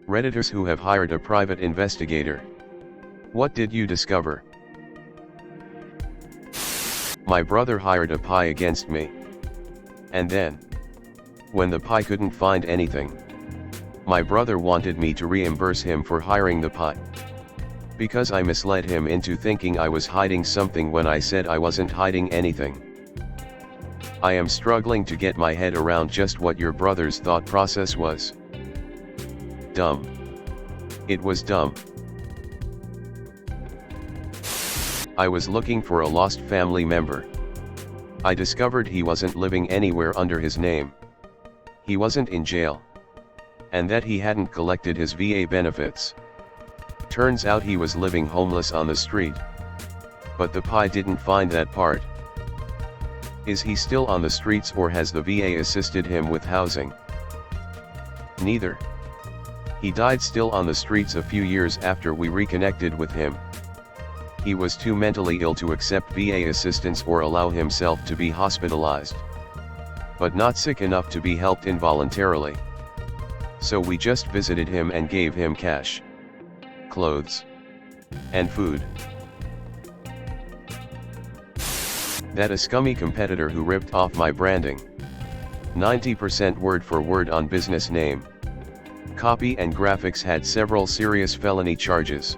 Redditors who have hired a private investigator. What did you discover? My brother hired a PI against me. And then, when the PI couldn't find anything, my brother wanted me to reimburse him for hiring the PI. Because I misled him into thinking I was hiding something when I said I wasn't hiding anything. I am struggling to get my head around just what your brother's thought process was. Dumb. It was dumb. I was looking for a lost family member. I discovered he wasn't living anywhere under his name. He wasn't in jail. And that he hadn't collected his VA benefits. Turns out he was living homeless on the street. But the PI didn't find that part. Is he still on the streets or has the VA assisted him with housing? Neither. He died still on the streets a few years after we reconnected with him. He was too mentally ill to accept VA assistance or allow himself to be hospitalized. But not sick enough to be helped involuntarily. So we just visited him and gave him cash, clothes, and food. That a scummy competitor who ripped off my branding. 90% word for word on business name. Copy and graphics had several serious felony charges,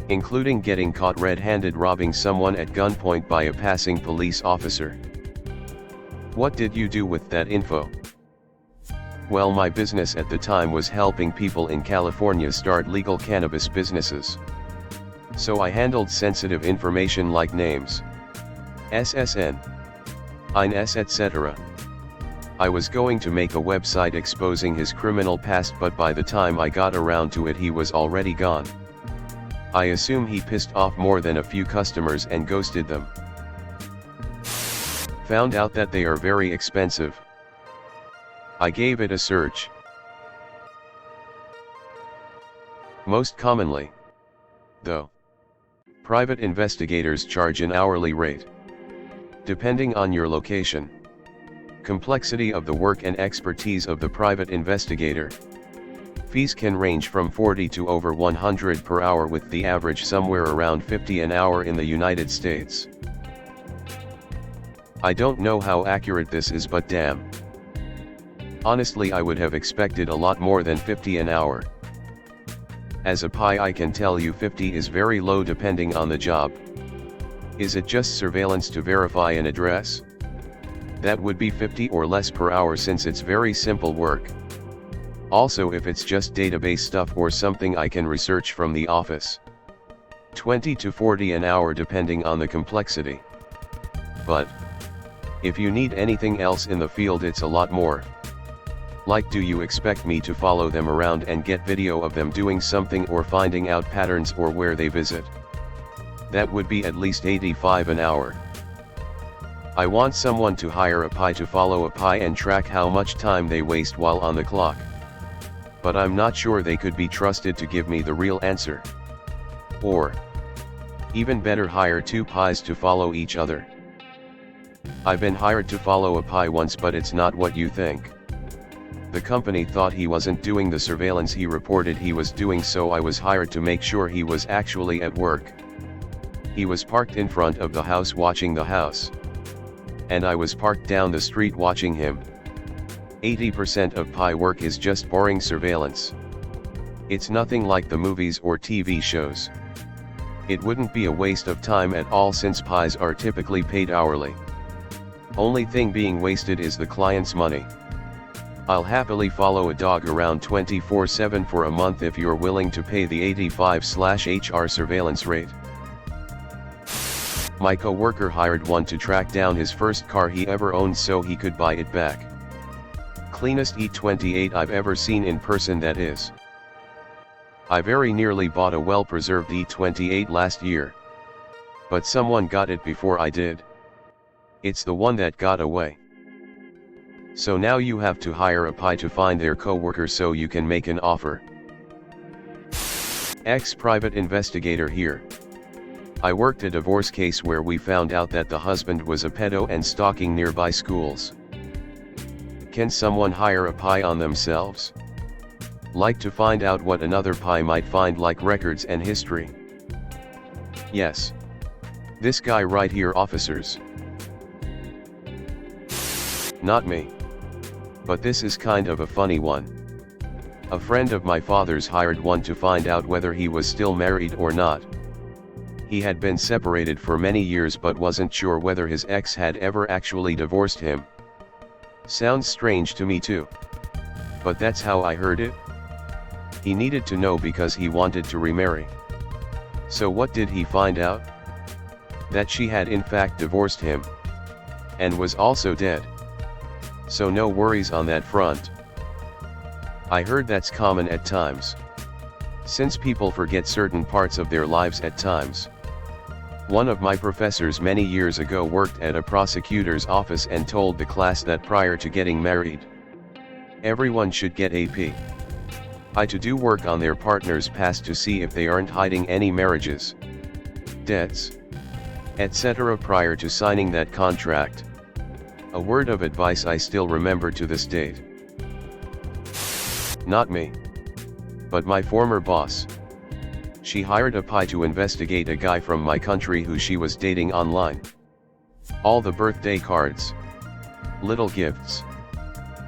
including getting caught red-handed robbing someone at gunpoint by a passing police officer. What did you do with that info? Well, my business at the time was helping people in California start legal cannabis businesses. So I handled sensitive information like names, SSN, INS, etc. I was going to make a website exposing his criminal past, but by the time I got around to it he was already gone. I assume he pissed off more than a few customers and ghosted them. Found out that they are very expensive. I gave it a search. Most commonly, though, private investigators charge an hourly rate. Depending on your location, complexity of the work and expertise of the private investigator, fees can range from 40 to over 100 per hour, with the average somewhere around 50 an hour in the United States. I don't know how accurate this is, but damn. Honestly, I would have expected a lot more than 50 an hour. As a PI, I can tell you 50 is very low depending on the job. Is it just surveillance to verify an address? That would be 50 or less per hour since it's very simple work. Also, if it's just database stuff or something I can research from the office, 20 to 40 an hour depending on the complexity. But if you need anything else in the field, it's a lot more. Like, do you expect me to follow them around and get video of them doing something or finding out patterns or where they visit? That would be at least 85 an hour. I want someone to hire a PI to follow a PI and track how much time they waste while on the clock. But I'm not sure they could be trusted to give me the real answer. Or, even better, hire two PIs to follow each other. I've been hired to follow a PI once, but it's not what you think. The company thought he wasn't doing the surveillance he reported he was doing, so I was hired to make sure he was actually at work. He was parked in front of the house watching the house. And I was parked down the street watching him. 80% of PI work is just boring surveillance. It's nothing like the movies or TV shows. It wouldn't be a waste of time at all since PIs are typically paid hourly. Only thing being wasted is the client's money. I'll happily follow a dog around 24/7 for a month if you're willing to pay the 85/HR surveillance rate. My co-worker hired one to track down his first car he ever owned so he could buy it back. Cleanest E28 I've ever seen in person, that is. I very nearly bought a well-preserved E28 last year. But someone got it before I did. It's the one that got away. So now you have to hire a PI to find their co-worker so you can make an offer. Ex-private investigator here. I worked a divorce case where we found out that the husband was a pedo and stalking nearby schools. Can someone hire a PI on themselves? Like to find out what another pie might find, like records and history. Yes. This guy right here, officers. Not me. But this is kind of a funny one. A friend of my father's hired one to find out whether he was still married or not. He had been separated for many years but wasn't sure whether his ex had ever actually divorced him. Sounds strange to me too. But that's how I heard it. He needed to know because he wanted to remarry. So what did he find out? That she had in fact divorced him. And was also dead. So no worries on that front. I heard that's common at times. Since people forget certain parts of their lives at times. One of my professors many years ago worked at a prosecutor's office and told the class that prior to getting married, everyone should get a to do work on their partner's past to see if they aren't hiding any marriages, debts, etc. prior to signing that contract. A word of advice I still remember to this date. Not me. But my former boss. She hired a pie to investigate a guy from my country who she was dating online. All the birthday cards, little gifts,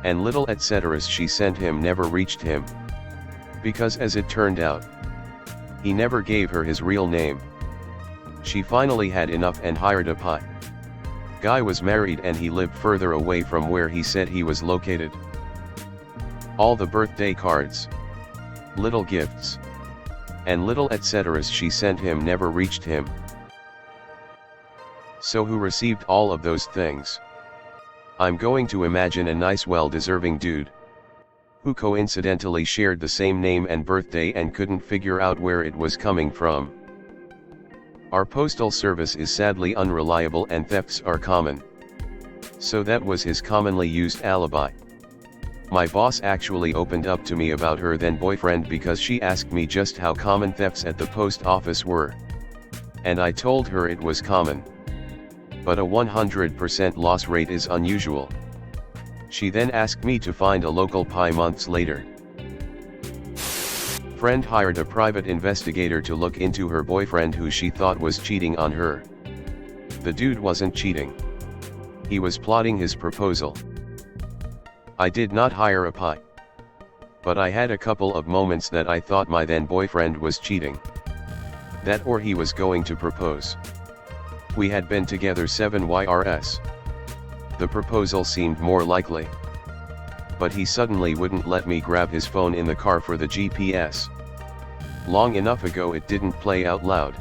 and little etceteras she sent him never reached him. Because as it turned out, he never gave her his real name. She finally had enough and hired a pie. Guy was married and he lived further away from where he said he was located. All the birthday cards, little gifts, and little etceteras she sent him never reached him. So who received all of those things? I'm going to imagine a nice well-deserving dude, who coincidentally shared the same name and birthday and couldn't figure out where it was coming from. Our postal service is sadly unreliable and thefts are common. So that was his commonly used alibi. My boss actually opened up to me about her then boyfriend because she asked me just how common thefts at the post office were. And I told her it was common. But a 100% loss rate is unusual. She then asked me to find a local pie months later. Friend hired a private investigator to look into her boyfriend who she thought was cheating on her. The dude wasn't cheating. He was plotting his proposal. I did not hire a pie. But I had a couple of moments that I thought my then boyfriend was cheating. That or he was going to propose. We had been together 7 years. The proposal seemed more likely. But he suddenly wouldn't let me grab his phone in the car for the GPS. Long enough ago it didn't play out loud.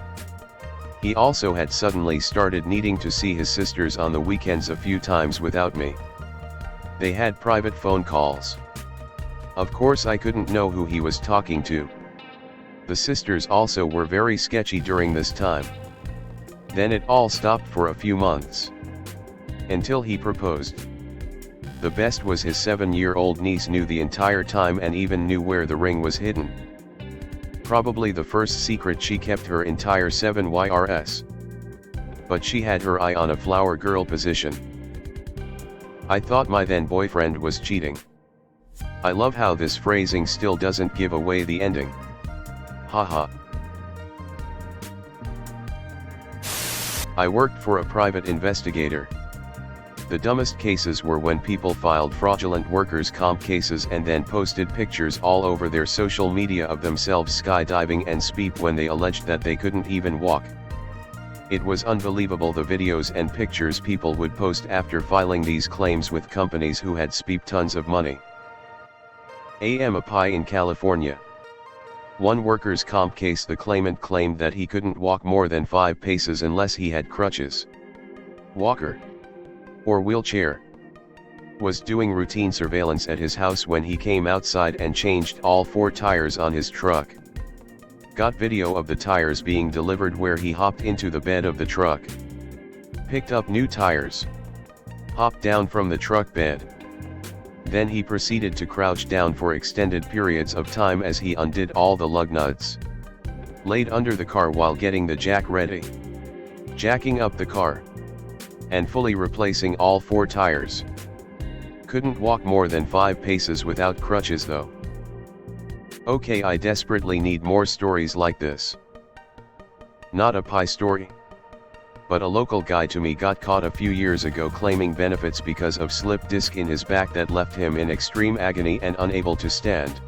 He also had suddenly started needing to see his sisters on the weekends a few times without me. They had private phone calls. Of course I couldn't know who he was talking to. The sisters also were very sketchy during this time. Then it all stopped for a few months. Until he proposed. The best was his 7-year-old niece knew the entire time and even knew where the ring was hidden. Probably the first secret she kept her entire 7 years. But she had her eye on a flower girl position. I thought my then boyfriend was cheating. I love how this phrasing still doesn't give away the ending. Haha. I worked for a private investigator. The dumbest cases were when people filed fraudulent workers' comp cases and then posted pictures all over their social media of themselves skydiving and speep when they alleged that they couldn't even walk. It was unbelievable the videos and pictures people would post after filing these claims with companies who had speep tons of money. A pie in California. One workers' comp case, the claimant claimed that he couldn't walk more than 5 paces unless he had crutches, walker, or wheelchair. Was doing routine surveillance at his house when he came outside and changed all 4 tires on his truck. Got video of the tires being delivered where he hopped into the bed of the truck, picked up new tires, hopped down from the truck bed. Then he proceeded to crouch down for extended periods of time as he undid all the lug nuts, laid under the car while getting the jack ready, jacking up the car, and fully replacing all 4 tires. Couldn't walk more than 5 paces without crutches though. Okay, I desperately need more stories like this. Not a pie story. But a local guy to me got caught a few years ago claiming benefits because of slip disc in his back that left him in extreme agony and unable to stand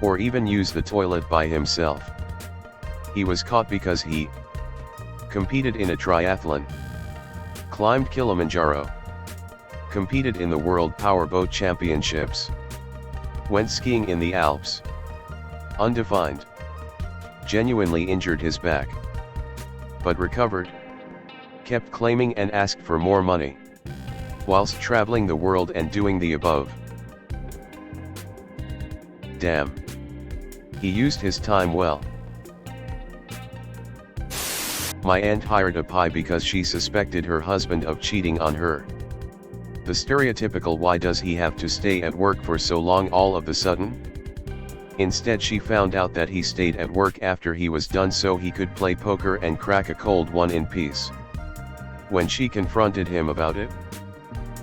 or even use the toilet by himself. He was caught because he competed in a triathlon, climbed Kilimanjaro, competed in the World Powerboat Championships, went skiing in the Alps, undefined, genuinely injured his back, but recovered, kept claiming and asked for more money, whilst traveling the world and doing the above. Damn. He used his time well. My aunt hired a pie because she suspected her husband of cheating on her. The stereotypical "why does he have to stay at work for so long all of the sudden?" Instead, she found out that he stayed at work after he was done so he could play poker and crack a cold one in peace. When she confronted him about it,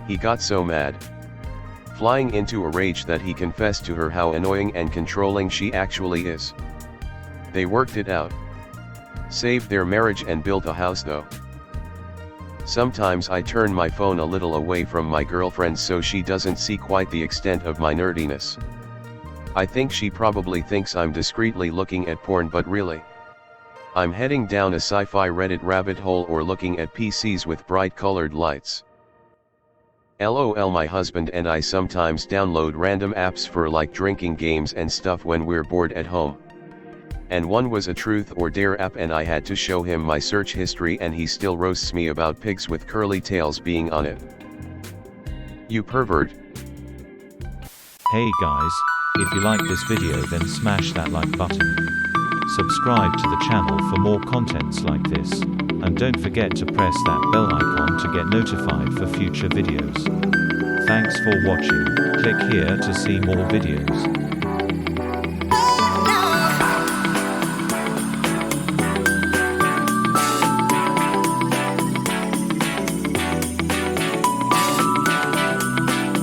he got so mad, flying into a rage, that he confessed to her how annoying and controlling she actually is. They worked it out, saved their marriage and built a house though. Sometimes I turn my phone a little away from my girlfriend so she doesn't see quite the extent of my nerdiness. I think she probably thinks I'm discreetly looking at porn, but really, I'm heading down a sci-fi Reddit rabbit hole or looking at PCs with bright colored lights. LOL. My husband and I sometimes download random apps for like drinking games and stuff when we're bored at home. And one was a truth or dare app, and I had to show him my search history and he still roasts me about pigs with curly tails being on it. You pervert. Hey guys, if you like this video then smash that like button. Subscribe to the channel for more contents like this. And don't forget to press that bell icon to get notified for future videos. Thanks for watching. Click here to see more videos.